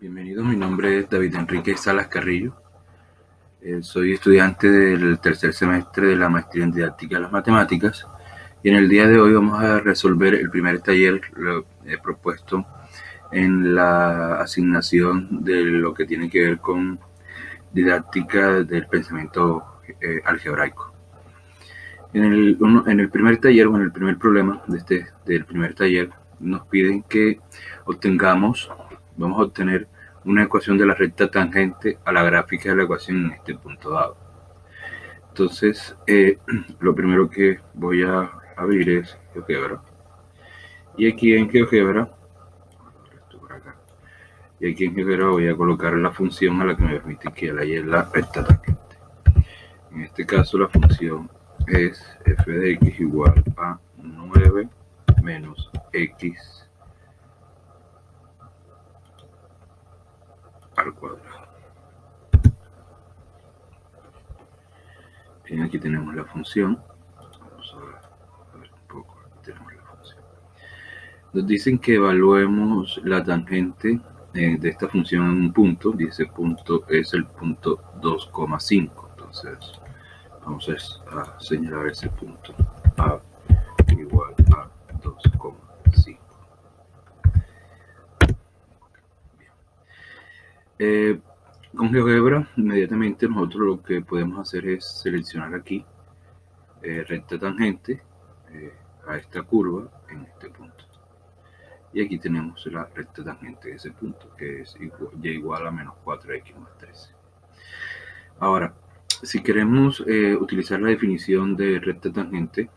Bienvenido, mi nombre es David Enrique Salas Carrillo. Soy estudiante del tercer semestre de la maestría en didáctica de las matemáticas y en el día de hoy vamos a resolver el primer taller propuesto en la asignación de lo que tiene que ver con didáctica del pensamiento algebraico. En el primer taller, o en el primer problema del primer taller, nos piden que vamos a obtener una ecuación de la recta tangente a la gráfica de la ecuación en este punto dado. Entonces, lo primero que voy a abrir es GeoGebra. Y aquí en GeoGebra, voy a colocar la función a la que me permite que la y la recta tangente. En este caso, la función es f de x igual a 9 menos x al cuadrado. Bien, aquí tenemos la función. Vamos a ver un poco. Aquí tenemos la función. Nos dicen que evaluemos la tangente de esta función en un punto. Dice punto es el punto 2,5. Entonces, vamos a señalar ese punto. A igual a 2,5. Con GeoGebra, inmediatamente nosotros lo que podemos hacer es seleccionar aquí recta tangente a esta curva en este punto. Y aquí tenemos la recta tangente de ese punto, que es y igual a menos 4x más 13. Ahora, si queremos utilizar la definición de recta tangente,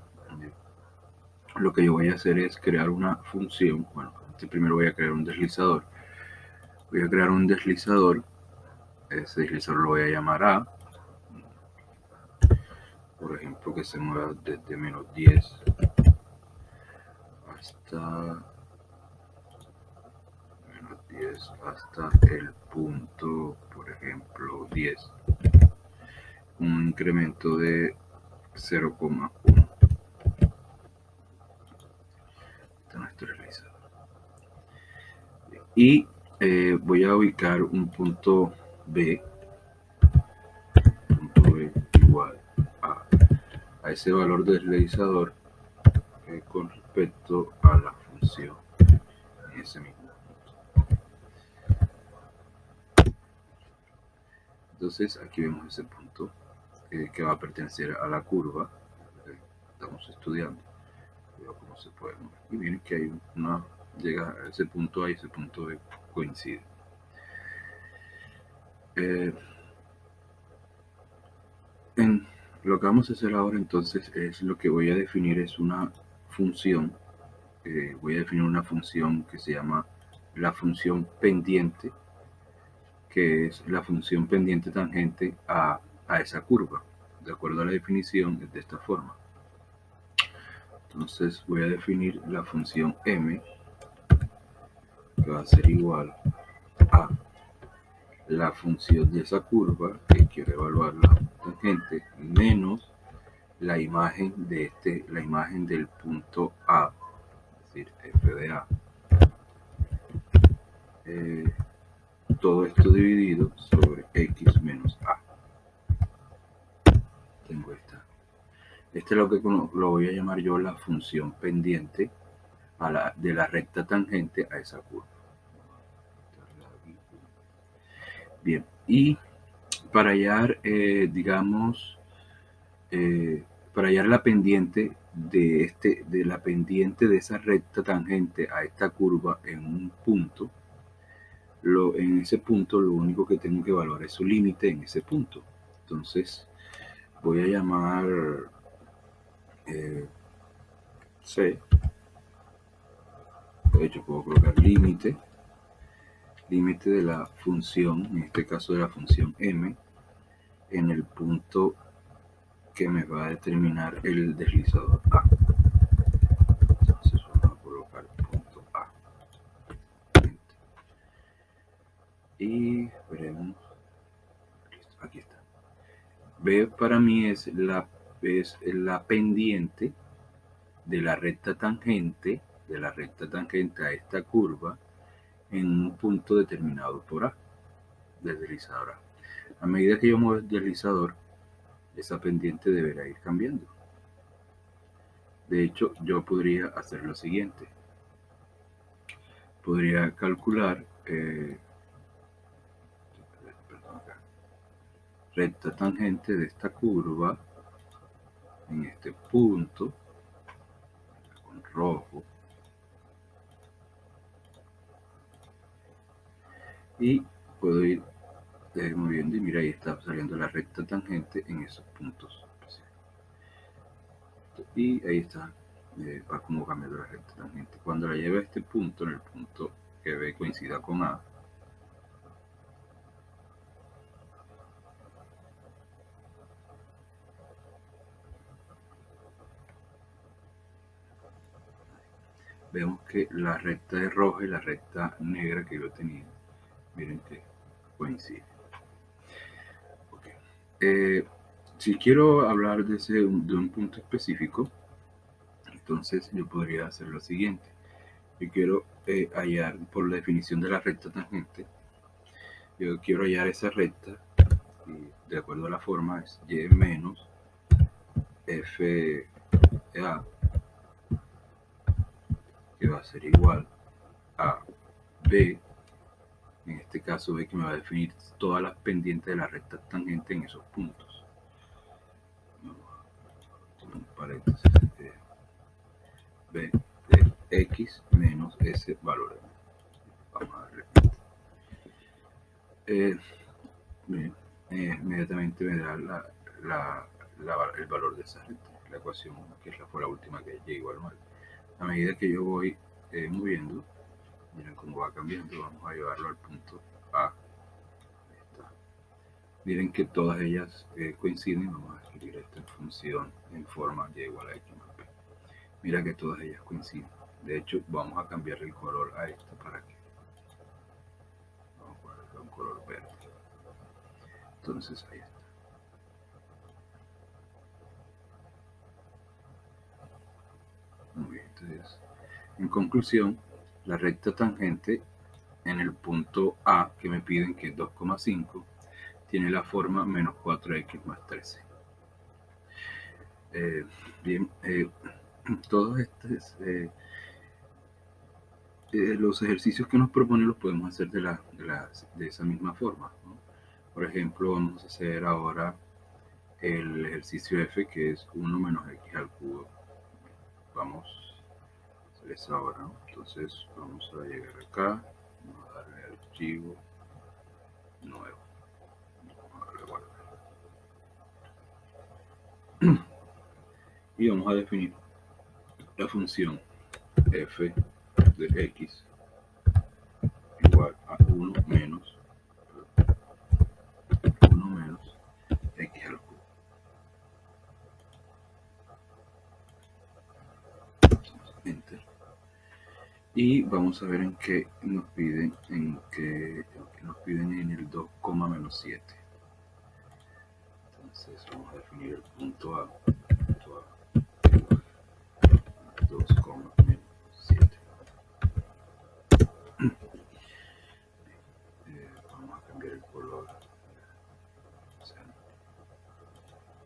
lo que yo voy a hacer es crear una función. Bueno, primero voy a crear un deslizador. Voy a crear un deslizador. Ese deslizador lo voy a llamar A. Por ejemplo, que se mueva desde menos 10 hasta menos 10 hasta el punto, por ejemplo, 10. Un incremento de 0,1. Está nuestro realizador. Y voy a ubicar un punto B igual a ese valor del deslizador con respecto a la función en ese mismo punto. Entonces aquí vemos ese punto que va a pertenecer a la curva que estamos estudiando. Veo cómo se puede mover. Y miren que hay llega a ese punto A y ese punto B coincide. Lo que vamos a hacer ahora entonces es lo que voy a definir es una función. Voy a definir una función que se llama la función pendiente, que es la función pendiente tangente a esa curva. De acuerdo a la definición es de esta forma. Entonces voy a definir la función m, que va a ser igual a la función de esa curva que quiero evaluar la tangente menos la imagen la imagen del punto A, es decir, f de A. Todo esto dividido sobre x menos a. Tengo esta. Este es lo que lo voy a llamar yo la función pendiente de la recta tangente a esa curva. Bien, y para hallar, para hallar la pendiente de la pendiente de esa recta tangente a esta curva en un punto, en ese punto lo único que tengo que evaluar es su límite en ese punto. Entonces voy a llamar C. De hecho puedo colocar límite de la función, en este caso de la función m, en el punto que me va a determinar el deslizador A. Entonces vamos a colocar punto A. Y veremos. Aquí está. B para mí es la pendiente de la recta tangente a esta curva en un punto determinado por A, del deslizador A. A medida que yo muevo el deslizador, esa pendiente deberá ir cambiando. De hecho, yo podría hacer lo siguiente. Podría calcular recta tangente de esta curva en este punto con rojo, y puedo ir moviendo, y mira, ahí está saliendo la recta tangente en esos puntos y ahí está, va como cambiando la recta tangente. Cuando la lleve a este punto, en el punto que B coincida con A, vemos que la recta de roja y la recta negra que yo tenía, miren que coinciden. Okay. Si quiero hablar de un punto específico, entonces yo podría hacer lo siguiente. Yo quiero hallar, por la definición de la recta tangente, yo quiero hallar esa recta, y de acuerdo a la forma es y menos f de a, que va a ser igual a b. En este caso b que me va a definir todas las pendientes de la recta tangente en esos puntos. Un paréntesis, b de x menos ese valor. Vamos a darle. Bien, inmediatamente me da el valor de esa recta, la ecuación, que fue la última que llegó al 9. A medida que yo voy moviendo, miren cómo va cambiando. Vamos a llevarlo al punto A. Ahí está. Miren que todas ellas coinciden. Vamos a escribir esta función en forma y igual a x más b. Mira que todas ellas coinciden. De hecho, vamos a cambiar el color a esto para que vamos a ponerle un color verde. Entonces ahí está. Muy bien, entonces, en conclusión, la recta tangente en el punto A que me piden, que es 2,5, tiene la forma menos 4x más 13. Bien, todos estos los ejercicios que nos proponen los podemos hacer de esa misma forma, ¿no? Por ejemplo, vamos a hacer ahora el ejercicio F, que es 1 menos x al cubo. Vamos a hacer eso ahora, ¿no? Entonces vamos a llegar acá, vamos a darle archivo nuevo, vamos a darle guardar y vamos a definir la función f de x igual a 1 menos x al cubo. Enter. Y vamos a ver en qué nos piden, en el 2,-7. Entonces vamos a definir el punto A, igual a 2,-7. Vamos a cambiar el color,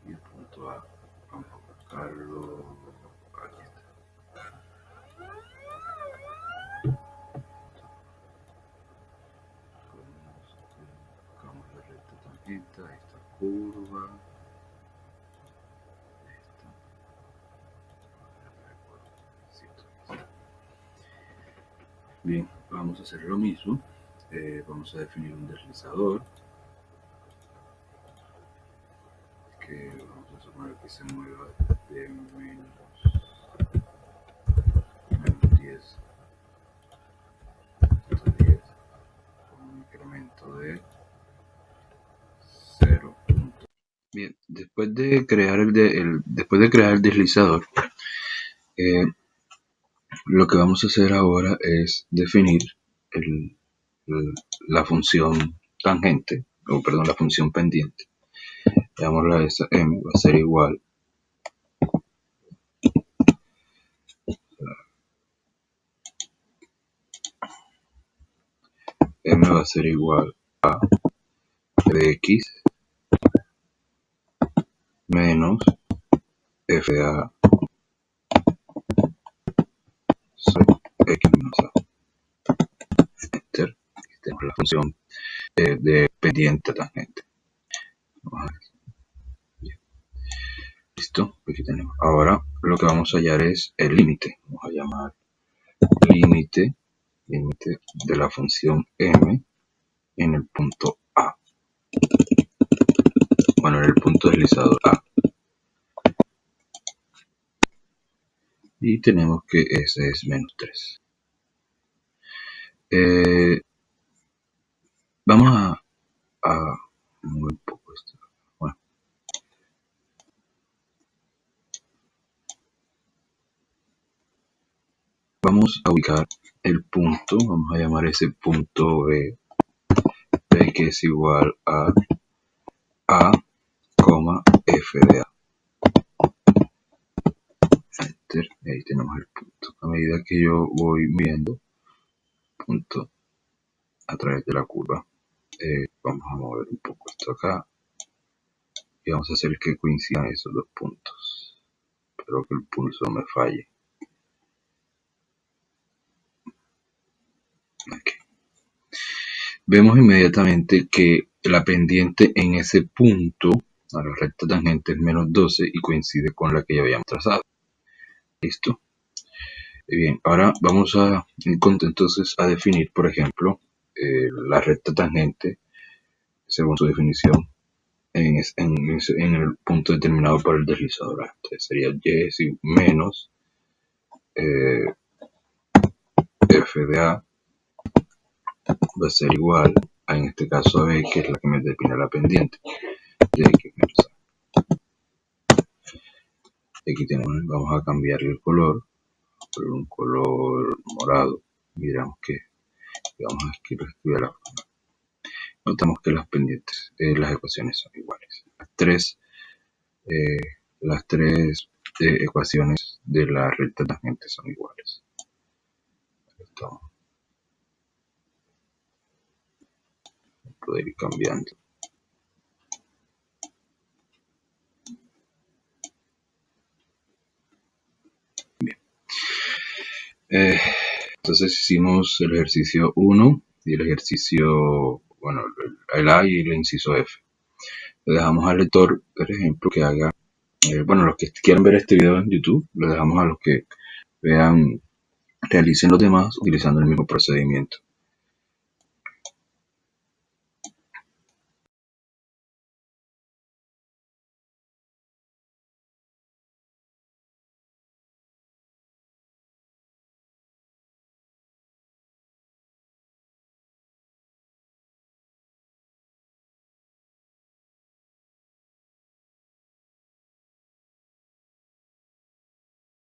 y el punto A vamos a buscarlo, aquí está. Buscamos la recta tangente, esta curva, bien, vamos a hacer lo mismo. Vamos a definir un deslizador que vamos a suponer que se mueva de menos 10 con un incremento de 0. Bien, después de crear el deslizador, lo que vamos a hacer ahora es definir la función tangente, o perdón, la función pendiente. Llamémosla a esa m, va a ser igual m va a ser igual a f de x menos f de a sobre x menos a. Enter. Aquí tenemos la función de pendiente tangente. Vamos a ver. Bien. Listo, aquí tenemos. Ahora lo que vamos a hallar es el límite. Vamos a llamar límite de la función m en el punto A. Bueno, en el punto deslizador A. Y tenemos que ese es menos 3. Vamos a mover un poco esto. Bueno. Vamos a ubicar el punto. Vamos a llamar ese punto B, que es igual a f de a. Enter, y ahí tenemos el punto. A medida que yo voy viendo punto a través de la curva, vamos a mover un poco esto acá y vamos a hacer que coincidan esos dos puntos. Espero que el pulso no me falle. Aquí. Vemos inmediatamente que la pendiente en ese punto a la recta tangente es menos 12 y coincide con la que ya habíamos trazado. Listo. Bien, ahora vamos a entonces a definir, por ejemplo, la recta tangente según su definición en el punto determinado por el deslizador A. Entonces sería y menos f de a va a ser igual a, en este caso, a b, que es la que me define la pendiente de x menos a. Aquí tenemos, vamos a cambiarle el color por un color morado. Miramos que vamos a escribir la forma. Notamos que las pendientes, las ecuaciones son iguales. Las tres ecuaciones de la recta tangente son iguales. Esto poder ir cambiando. Bien. Entonces hicimos el ejercicio 1 y el ejercicio, bueno, el A y el inciso F. Le dejamos al lector, por ejemplo, que haga, bueno, los que quieran ver este video en YouTube, le dejamos a los que vean, realicen los demás utilizando el mismo procedimiento.